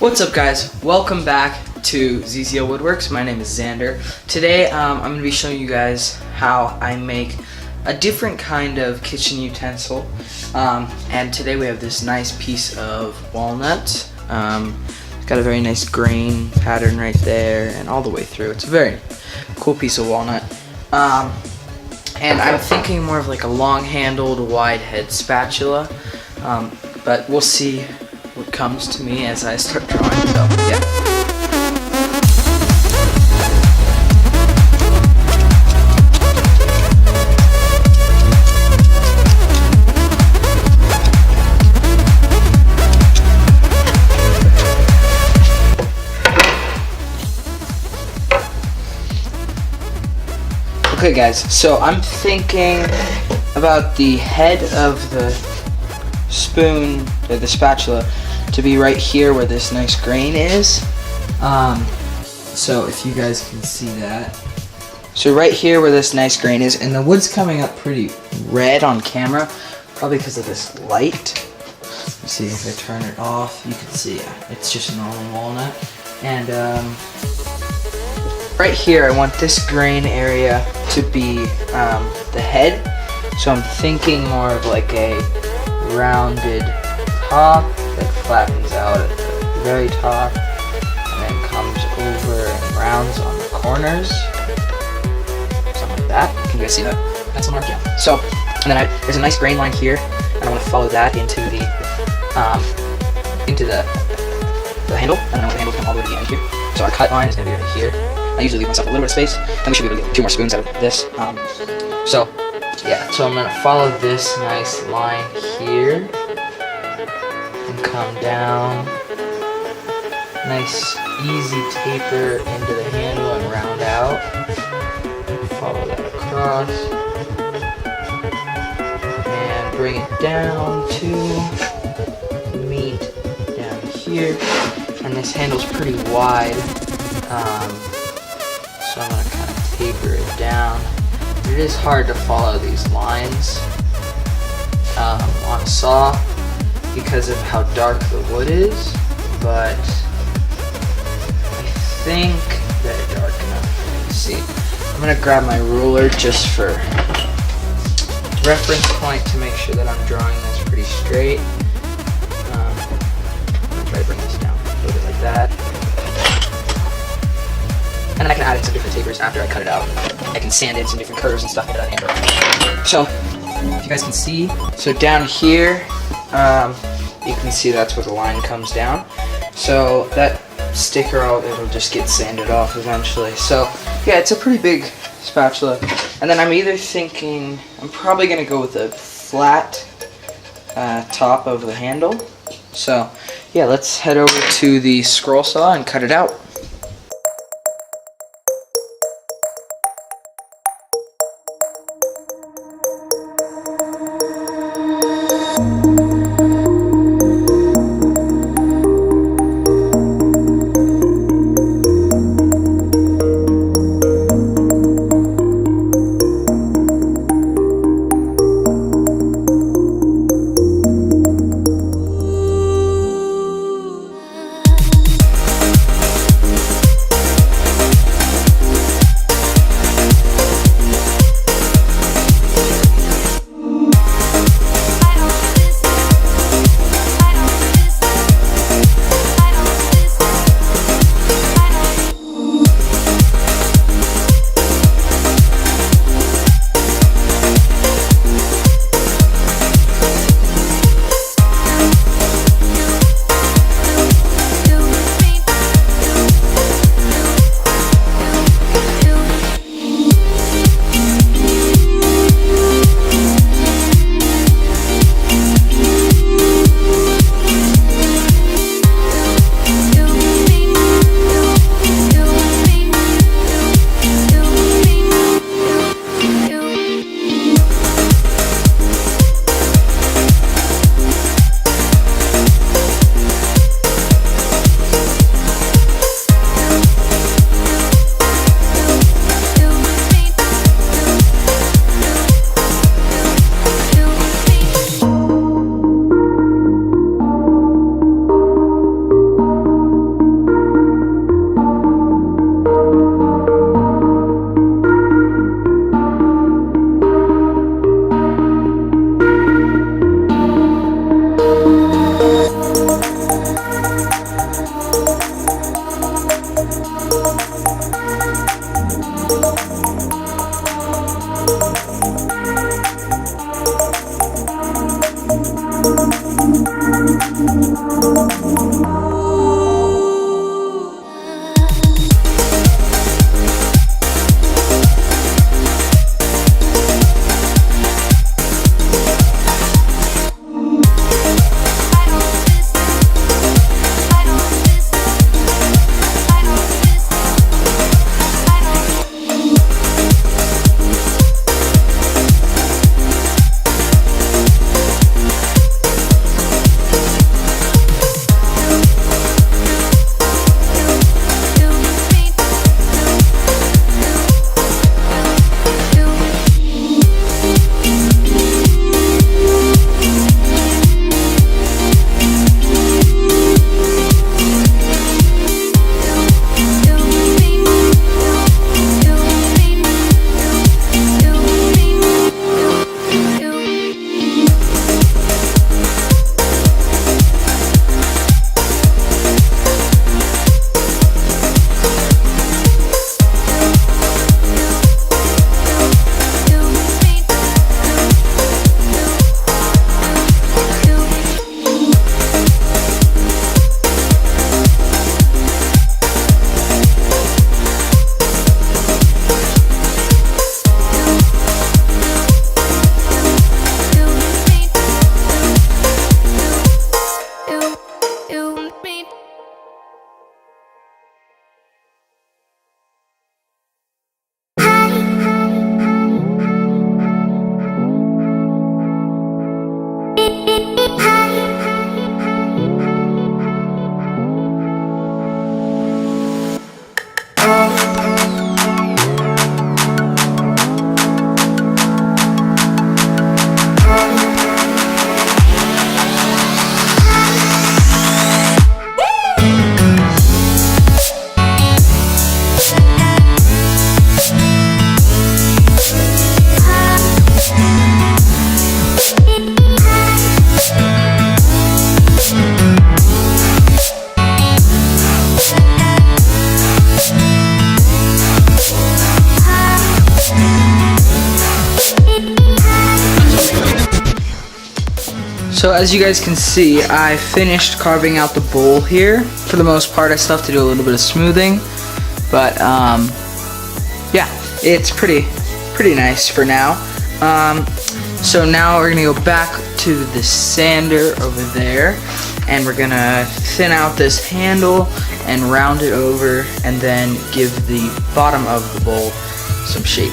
What's up, guys? Welcome back to ZCLWorks. My name is Xander. Today I'm going to be showing you guys how I make a different kind of kitchen utensil, and today we have this nice piece of walnut. It's got a very nice grain pattern right there and all the way through. It's a very cool piece of walnut, and I'm thinking more of like a long-handled wide head spatula, but we'll see what comes to me as I start drawing. So yeah. Okay guys, so I'm thinking about the head of the spoon, or the spatula, to be right here where this nice grain is. So if you guys can see that. So right here where this nice grain is, and the wood's coming up pretty red on camera, probably because of this light. You see, if I turn it off, you can see it's just normal walnut. And right here, I want this grain area to be the head. So I'm thinking more of like a rounded top that flattens out at the very top and then comes over and rounds on the corners. Something like that. Can you guys see that? That's a mark, yeah. So, and then there's a nice grain line here, and I want to follow that into the handle, and I want the handle to come all the way to the end here. So our cut line is going to be right here. I usually leave myself a little bit of space, and we should be able to get 2 more spoons out of this. So I'm going to follow this nice line here and come down. Nice easy taper into the handle and round out. Follow that across. And bring it down to meet down here. And this handle's pretty wide. So I'm going to kind of taper it down. It is hard to follow these lines on a saw because of how dark the wood is, but I think that it's dark enough for me to see. I'm going to grab my ruler just for reference point to make sure that I'm drawing this pretty straight. I'm going to try to bring this down a little bit like that. And then I can add in some different tapers after I cut it out. I can sand in some different curves and stuff into that handle. So, if you guys can see, so down here, you can see that's where the line comes down. So that sticker, it'll just get sanded off eventually. So, yeah, it's a pretty big spatula. And then I'm either thinking, I'm probably going to go with a flat top of the handle. So, yeah, let's head over to the scroll saw and cut it out. So as you guys can see, I finished carving out the bowl here. For the most part, I still have to do a little bit of smoothing, but yeah, it's pretty nice for now. So now we're gonna go back to the sander over there, and we're gonna thin out this handle and round it over, and then give the bottom of the bowl some shape.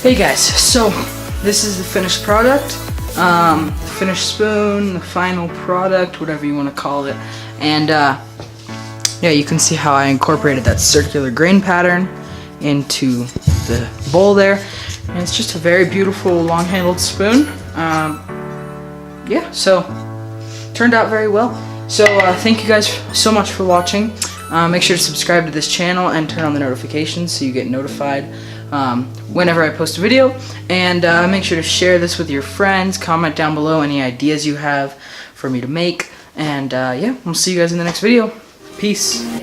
Hey guys, so this is the finished product, the finished spoon, the final product, whatever you want to call it. And yeah, you can see how I incorporated that circular grain pattern into the bowl there, and it's just a very beautiful long-handled spoon. Yeah, so turned out very well. So thank you guys so much for watching. Make sure to subscribe to this channel and turn on the notifications so you get notified whenever I post a video, and make sure to share this with your friends. Comment down below any ideas you have for me to make, and yeah, we'll see you guys in the next video. Peace.